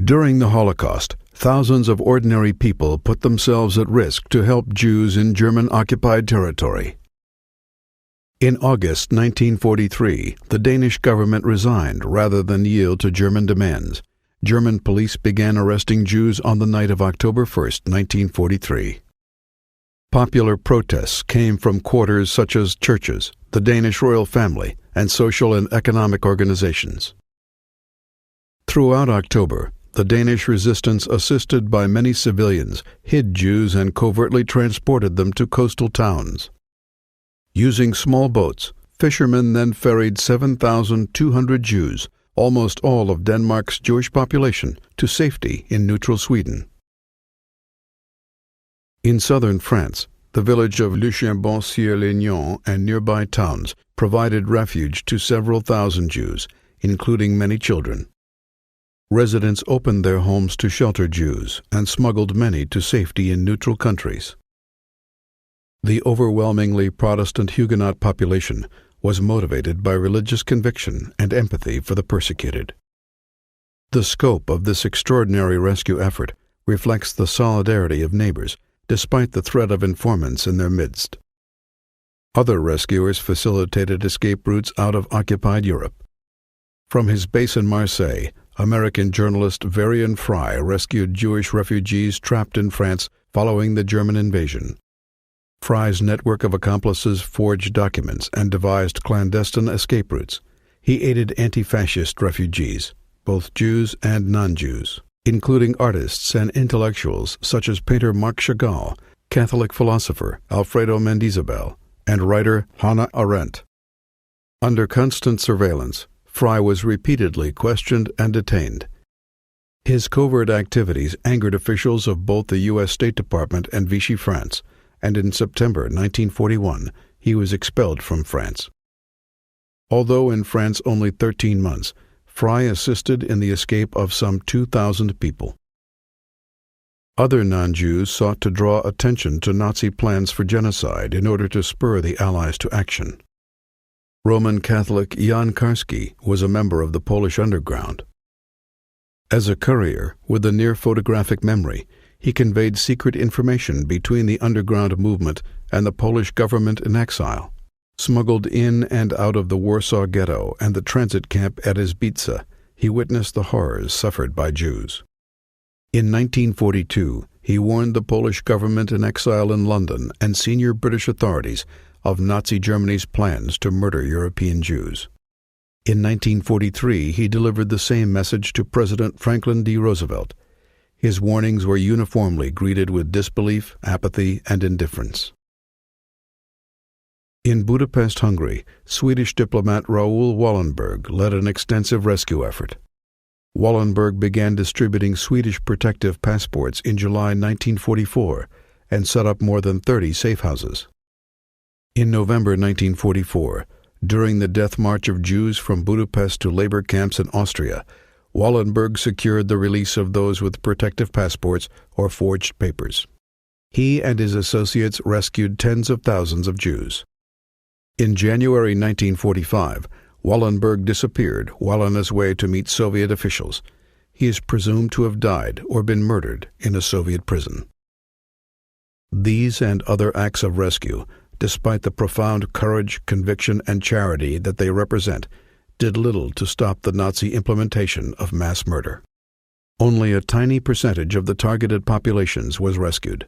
During the Holocaust, thousands of ordinary people put themselves at risk to help Jews in German-occupied territory. In August 1943, the Danish government resigned rather than yield to German demands. German police began arresting Jews on the night of October 1, 1943. Popular protests came from quarters such as churches, the Danish royal family, and social and economic organizations. Throughout October, the Danish resistance, assisted by many civilians, hid Jews and covertly transported them to coastal towns. Using small boats, fishermen then ferried 7,200 Jews, almost all of Denmark's Jewish population, to safety in neutral Sweden. In southern France, the village of Le Chambon-sur-Lignon and nearby towns provided refuge to several thousand Jews, including many children. Residents opened their homes to shelter Jews and smuggled many to safety in neutral countries. The overwhelmingly Protestant Huguenot population was motivated by religious conviction and empathy for the persecuted. The scope of this extraordinary rescue effort reflects the solidarity of neighbors, despite the threat of informants in their midst. Other rescuers facilitated escape routes out of occupied Europe. From his base in Marseille, American journalist Varian Fry rescued Jewish refugees trapped in France following the German invasion. Fry's network of accomplices forged documents and devised clandestine escape routes. He aided anti-fascist refugees, both Jews and non-Jews, including artists and intellectuals such as painter Marc Chagall, Catholic philosopher Alfredo Mendizabal, and writer Hannah Arendt. Under constant surveillance, Fry was repeatedly questioned and detained. His covert activities angered officials of both the U.S. State Department and Vichy France, and in September 1941 he was expelled from France. Although in France only 13 months, Fry assisted in the escape of some 2,000 people. Other non-Jews sought to draw attention to Nazi plans for genocide in order to spur the Allies to action. Roman Catholic Jan Karski was a member of the Polish underground. As a courier with a near-photographic memory, he conveyed secret information between the underground movement and the Polish government in exile. Smuggled in and out of the Warsaw Ghetto and the transit camp at Izbica, he witnessed the horrors suffered by Jews. In 1942, he warned the Polish government in exile in London and senior British authorities of Nazi Germany's plans to murder European Jews. In 1943, he delivered the same message to President Franklin D. Roosevelt. His warnings were uniformly greeted with disbelief, apathy, and indifference. In Budapest, Hungary, Swedish diplomat Raoul Wallenberg led an extensive rescue effort. Wallenberg began distributing Swedish protective passports in July 1944 and set up more than 30 safe houses. In November 1944, during the death march of Jews from Budapest to labor camps in Austria, Wallenberg secured the release of those with protective passports or forged papers. He and his associates rescued tens of thousands of Jews. In January 1945, Wallenberg disappeared while on his way to meet Soviet officials. He is presumed to have died or been murdered in a Soviet prison. These and other acts of rescue, despite the profound courage, conviction, and charity that they represent, did little to stop the Nazi implementation of mass murder. Only a tiny percentage of the targeted populations was rescued.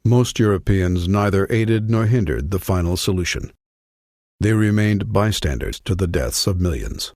Most Europeans neither aided nor hindered the final solution. They remained bystanders to the deaths of millions.